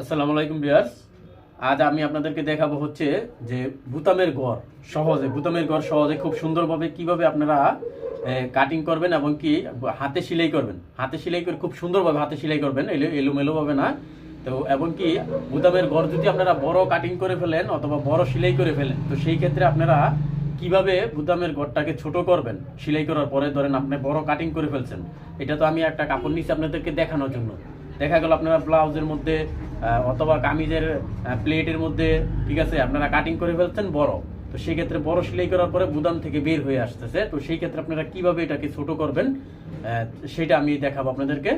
আসসালামু আলাইকুম ভিউয়ার্স। আজ আমি আপনাদেরকে দেখাবো হচ্ছে যে বুতামের ঘর সহজে খুব সুন্দরভাবে কিভাবে আপনারা কাটিং করবেন এবং কি হাতে সেলাই করবেন। হাতে সেলাই করে খুব সুন্দরভাবে হাতে সেলাই করবেন, এলোমেলো ভাবে না। তো এবং কি বুতামের ঘর যদি আপনারা বড় কাটিং করে ফেলেন অথবা বড় সেলাই করে ফেলেন, তো সেই ক্ষেত্রে আপনারা কিভাবে বুতামের ঘরটাকে ছোট করবেন। সেলাই করার পরে ধরেন আপনি বড় কাটিং করে ফেলছেন, এটা তো আমি একটা কাপড় নিচ্ছি আপনাদেরকে দেখানোর জন্য। দেখা গেল আপনারা ব্লাউজের মধ্যে অথবা কামিজের প্লেটের মধ্যে, ঠিক আছে, আপনারা কাটিং করে ফেলছেন বড়। তো সেই ক্ষেত্রে বড় সেলাই করার পরে বুদাম থেকে বের হয়ে আসতেছে, তো সেই ক্ষেত্রে আপনারা কিভাবে এটাকে ছোট করবেন সেটা আমি দেখাবো আপনাদেরকে।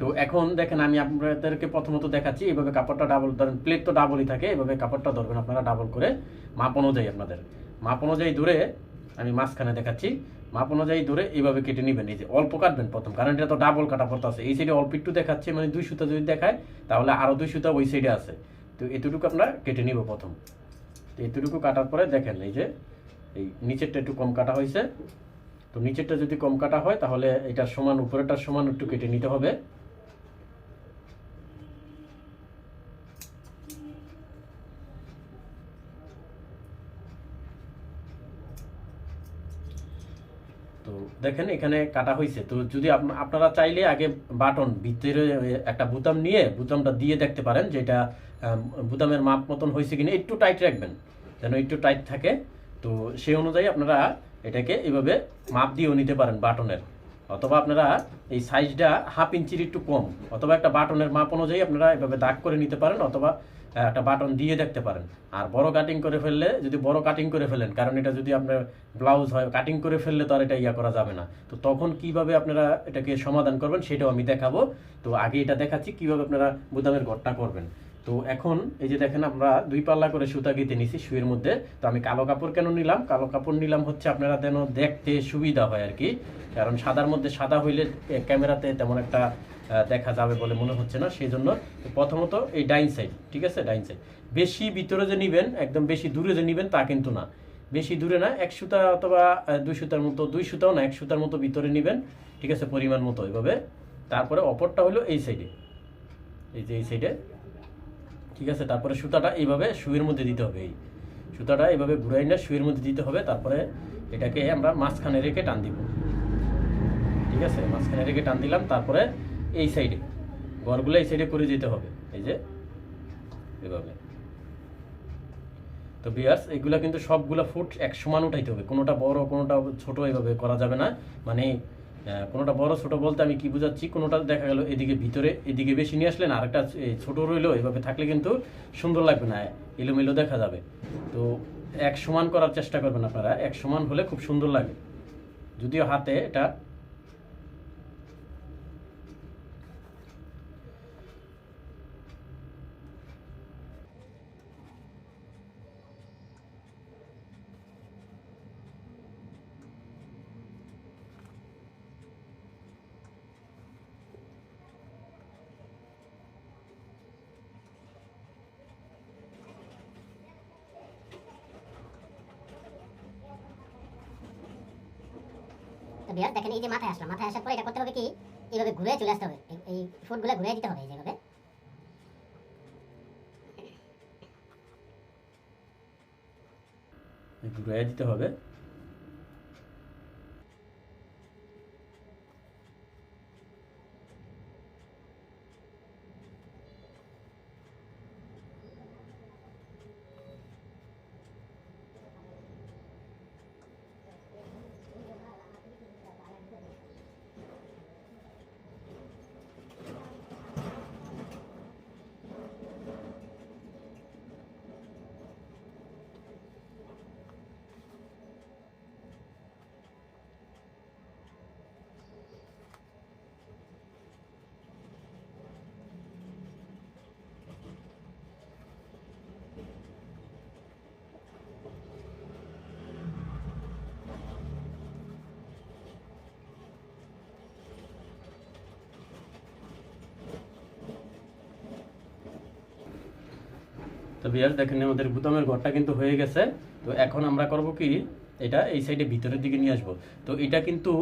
তো এখন দেখেন আমি আপনাদেরকে প্রথমত দেখাচ্ছি এইভাবে কাপড়টা ডাবল ধরেন, প্লেট তো ডাবলই থাকে, এভাবে কাপড়টা ধরবেন আপনারা ডাবল করে মাপ অনুযায়ী, আপনাদের মাপ অনুযায়ী ধরে আমি মাঝখানে দেখাচ্ছি। মাপ অনুযায়ী ধরে এইভাবে কেটে নেবেন। এই যে অল্প কাটবেন প্রথম, কারণ এটা তো ডাবল কাটা পড়তে আছে। এই সাইডে অল্প একটু দেখাচ্ছে, মানে 2 সুতা যদি দেখায় তাহলে আরো 2 সুতা ওই সাইডে আছে। তো এতটুকু আমরা কেটে নিব প্রথম। তো এতটুকু কাটার পরে দেখেন এই যে এই নিচেরটা একটু কম কাটা হয়েছে। তো নিচেরটা যদি কম কাটা হয় তাহলে এটা সমান, উপরেরটা সমান একটু কেটে নিতে হবে। তো দেখেন এখানে কাটা হয়েছে। তো যদি আপনারা চাইলে আগে বাটন ভিতরে একটা বুতাম নিয়ে বুতামটা দিয়ে দেখতে পারেন যে এটা বুতামের মাপ মতন হয়েছে কিনা। একটু টাইট রাখবেন যেন একটু টাইট থাকে। তো সেই অনুযায়ী আপনারা এটাকে এইভাবে মাপ দিয়েও নিতে পারেন বাটনের, অথবা আপনারা এই সাইজটা হাফ ইঞ্চির একটু কম, অথবা একটা বাটনের মাপ অনুযায়ী আপনারা এভাবে দাগ করে নিতে পারেন, অথবা একটা বাটন দিয়ে দেখতে পারেন। আর বড় কাটিং করে ফেললে, যদি বড় কাটিং করে ফেলেন, কারণ এটা যদি আপনার ব্লাউজ হয়, কাটিং করে ফেললে তো আর এটা করা যাবে না। তো তখন কিভাবে আপনারা এটাকে সমাধান করবেন সেটাও আমি দেখাবো। তো আগে এটা দেখাচ্ছি কিভাবে আপনারা বুতামের ঘরটা করবেন। তো এখন এই যে দেখেন আমরা 2 পাল্লা করে সুতা গেঁথে নিছি শুয়ের মধ্যে। তো আমি কালো কাপড় কেন নিলাম, কালো কাপড় নিলাম হচ্ছে আপনারা যেন দেখতে সুবিধা হয় আর কি। কারণ সাদার মধ্যে সাদা হইলে ক্যামেরাতে তেমন একটা দেখা যাবে বলে মনে হচ্ছে না, সেই জন্য প্রথমত এই ডাইন সাইড, ঠিক আছে, ডাইন সাইড। বেশি ভিতরে যে নিবেন, একদম বেশি দূরে যে নিবেন তা কিন্তু না, বেশি দূরে না, 1 সুতা অথবা 2 সুতার মতো, 2 সুতাও না, 1 সুতার মতো ভিতরে নিবেন, ঠিক আছে, পরিমাণ মতো এভাবে। তারপরে অপরটা হলো এই সাইডে, এই যে এই সাইডে, ঠিক আছে। তারপরে সুতাটা এইভাবে শুয়ের মধ্যে দিতে হবে, এই সুতাটা এইভাবে ঘুরাই না শুয়ের মধ্যে দিতে হবে। তারপরে এটাকে আমরা মাঝখানে রেখে টান দিব, ঠিক আছে, মাঝখানে রেখে টান দিলাম। তারপরে এই সাইডে ঘরগুলো এই সাইডে করে যেতে হবে, এই যে এভাবে। তো ভিউয়ার্স এগুলা কিন্তু সবগুলা ফুট এক সমান উঠাইতে হবে, কোনোটা বড় কোনোটা ছোট এভাবে করা যাবে না। মানে কোনোটা বড় ছোট বলতে আমি কি বুঝাচ্ছি, কোনোটা দেখা গেল এদিকে ভিতরে এদিকে বেশি নিয়ে আসলেন, আরেকটা ছোট রইলো, এভাবে থাকলে কিন্তু সুন্দর লাগবে না, এলোমেলো দেখা যাবে। তো এক সমান করার চেষ্টা করবেন আপনারা, এক সমান হলে খুব সুন্দর লাগে। যদিও হাতে এটা তো ভিউয়ার্স দেখেন এই যে মাথায় আসলাম, মাথায় আসার পরে এটা করতে হবে কি, এইভাবে ঘুরে চলে আসতে হবে, এই ফুটগুলো ঘুরে দিতে হবে, এই যেভাবে। ঘুরাইয়া দিতে হবে। তো ভিউয়ার্স দেখেন আমাদের বুতামের ঘরটা কিন্তু হয়ে গেছে। তো এখন আমরা করব কি, এটা এই সাইডে ভিতরের দিকে নিয়ে আসবো। তো এটা কিন্তু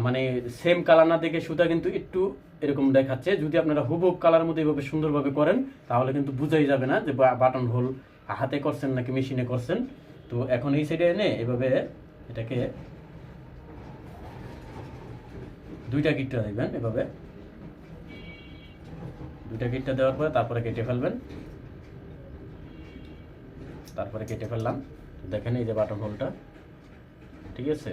মানে সেম কালার না দেখে সুতা কিন্তু একটু এরকম দেখাচ্ছে। যদি আপনারা হুবহু কালার মতো এইভাবে সুন্দরভাবে করেন তাহলে কিন্তু বুঝাই যাবে না যে বাটন হোল হাতে করছেন নাকি মেশিনে করছেন। তো এখন এই সাইডে এনে এভাবে এটাকে দুইটা গিটটা দিবেন, এভাবে দুইটা গিটটা দেওয়ার পরে তারপরে কেটে ফেলবেন। তারপরে কেটে ফেললাম, দেখেন এই যে বাটন হোলটা, ঠিক আছে।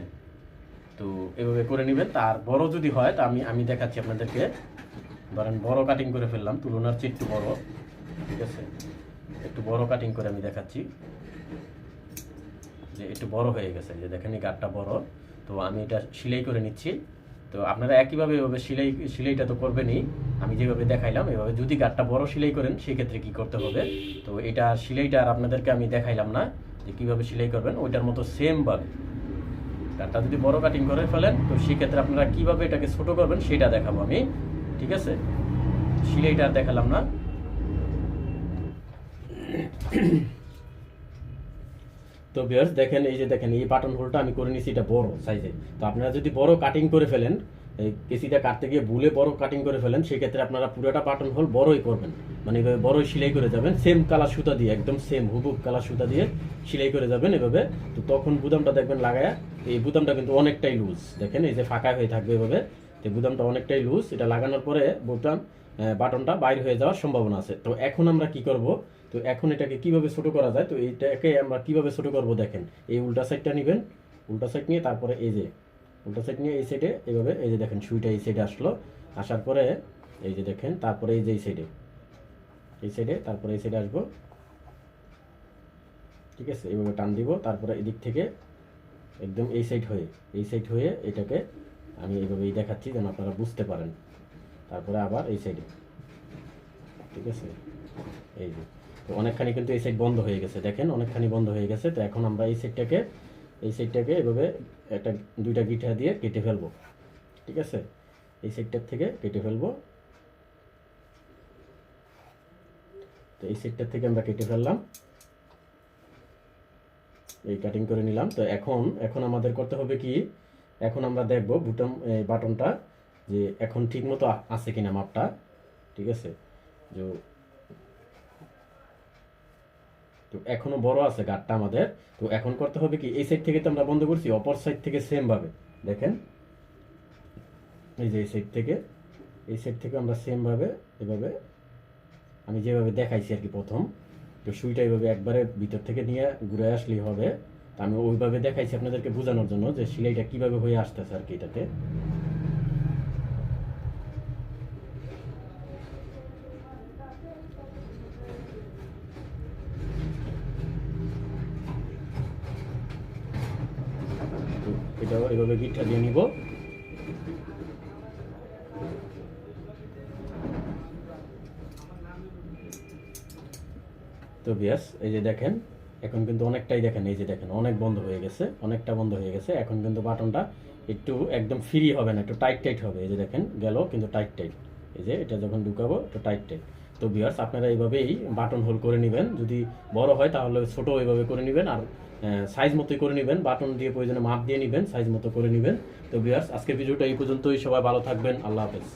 তো এভাবে করে নেবেন। তার বড় যদি হয় তা আমি দেখাচ্ছি আপনাদেরকে। ধরেন বড় কাটিং করে ফেললাম, তুলনার চেয়ে একটু বড়, ঠিক আছে। একটু বড় কাটিং করে আমি দেখাচ্ছি যে একটু বড় হয়ে গেছে, যে দেখেন এই গাঁটটা বড়। তো আমি এটা সেলাই করে নিচ্ছি। তো আপনারা একইভাবে এভাবে সেলাইটা তো করবেনই, আমি যেভাবে দেখাইলাম এভাবে। যদি গাঁটটা বড় সেলাই করেন সেক্ষেত্রে কি করতে হবে, তো এটা সেলাইটা আর আপনাদেরকে আমি দেখাইলাম না যে কীভাবে সেলাই করবেন, ওইটার মতো সেমভাবে গাঁটটা যদি বড় কাটিং করে ফেলেন তো সেক্ষেত্রে আপনারা কীভাবে এটাকে ছোটো করবেন সেটা দেখাবো আমি, ঠিক আছে। সেলাইটা আর দেখালাম না। তো ভিউয়ার্স দেখেন, এই যে দেখেন এই বাটন হোলটা আমি করে নিয়েছি এটা বড় সাইজে। তো আপনারা যদি বড় কাটিং করে ফেলেন, এই কেসিটা কাটতে গিয়ে ভুলে বড় কাটিং করে ফেলেন, সেক্ষেত্রে আপনারা পুরোটা বাটন হোল বড়ই করবেন, মানে এভাবে বড়ই সেলাই করে যাবেন, সেম কালার সুতা দিয়ে, একদম সেম হুবহু কালার সুতা দিয়ে সেলাই করে যাবেন এভাবে। তো তখন বুতামটা দেখবেন লাগায়, এই বুতামটা কিন্তু অনেকটাই লুজ, দেখেন এই যে ফাঁকা হয়ে থাকবে এভাবে। তো বুতামটা অনেকটাই লুজ, এটা লাগানোর পরে বুতাম বাটনটা বাইর হয়ে যাওয়ার সম্ভাবনা আছে। তো এখন আমরা কি করব, তো এখন এটাকে কিভাবে ছোট করা যায়, তো এইটাকে আমরা কিভাবে ছোট করব দেখেন। এই উল্টা সাইডটা নেবেন, উল্টা সাইড নিয়ে তারপরে এই যে উল্টা সাইড নিয়ে এই সাইডে এইভাবে, এই যে দেখেন সুইটা এই সাইডে আসলো, আসার পরে এই যে দেখেন তারপরে এই যে এই সাইডে তারপরে এই সাইডে আসবো, ঠিক আছে। এইভাবে টান দিব, তারপরে এদিক থেকে একদম এই সাইড হয়ে এটাকে আমি এইভাবেই দেখাচ্ছি যেন আপনারা বুঝতে পারেন। তারপরে আবার এই সাইডে, ঠিক আছে। এই যে তো অনেকখানি কিন্তু এই সাইড বন্ধ হয়ে গেছে, দেখেন অনেকখানি বন্ধ হয়ে গেছে। তো এখন আমরা এই সাইডটাকে এভাবে একটা দুইটা গিঠা দিয়ে কেটে ফেলবো, ঠিক আছে। এই সাইডটার থেকে কেটে ফেলবো। তো এই সাইডটার থেকে আমরা কেটে ফেললাম, এই কাটিং করে নিলাম। তো এখন আমাদের করতে হবে কি, এখন আমরা দেখব বাটনটা যে এখন ঠিক মতো আছে কিনা মাপটা, ঠিক আছে। তো এখনো বড় আছে গাঁটটা আমাদের। তো এখন করতে হবে কি, এই সাইড থেকে তো আমরা বন্ধ করছি, অপর সাইড থেকে সেম ভাবে দেখেন, এই যে এই সাইড থেকে আমরা সেম ভাবে এভাবে আমি যেভাবে দেখাইছি আর কি প্রথম। তো সুইটা এইভাবে একবারে ভিতর থেকে নিয়ে ঘুরে আসলেই হবে। তো আমি ওইভাবে দেখাইছি আপনাদেরকে বোঝানোর জন্য যে সেলাইটা কিভাবে হয়ে আসতেছে আর কি এটাতে। এটাও এভাবে গিটটা দিয়ে নিব। তো ভিউয়ার্স এই যে দেখেন এখন কিন্তু অনেকটাই দেখেন, এই যে দেখেন অনেক বন্ধ হয়ে গেছে, অনেকটা বন্ধ হয়ে গেছে। এখন কিন্তু বাটনটা একটু একদম ফ্রি হবে না, একটু টাইট হবে। এই যে দেখেন গেল কিন্তু টাইট, এই যে এটা যখন ঢুকাবো একটু টাইট। তো ভিউয়ার্স আপনারা এইভাবেই বাটন হোল করে নেবেন। যদি বড় হয় তাহলে ছোট এইভাবে করে নেবেন, আর সাইজ মতোই করে নেবেন, বাটন দিয়ে প্রয়োজনে মাপ দিয়ে নেবেন, সাইজ মতো করে নেবেন। তো ভিউয়ার্স আজকের ভিডিওটা এই পর্যন্তই, সবাই ভালো থাকবেন, আল্লাহ হাফেজ।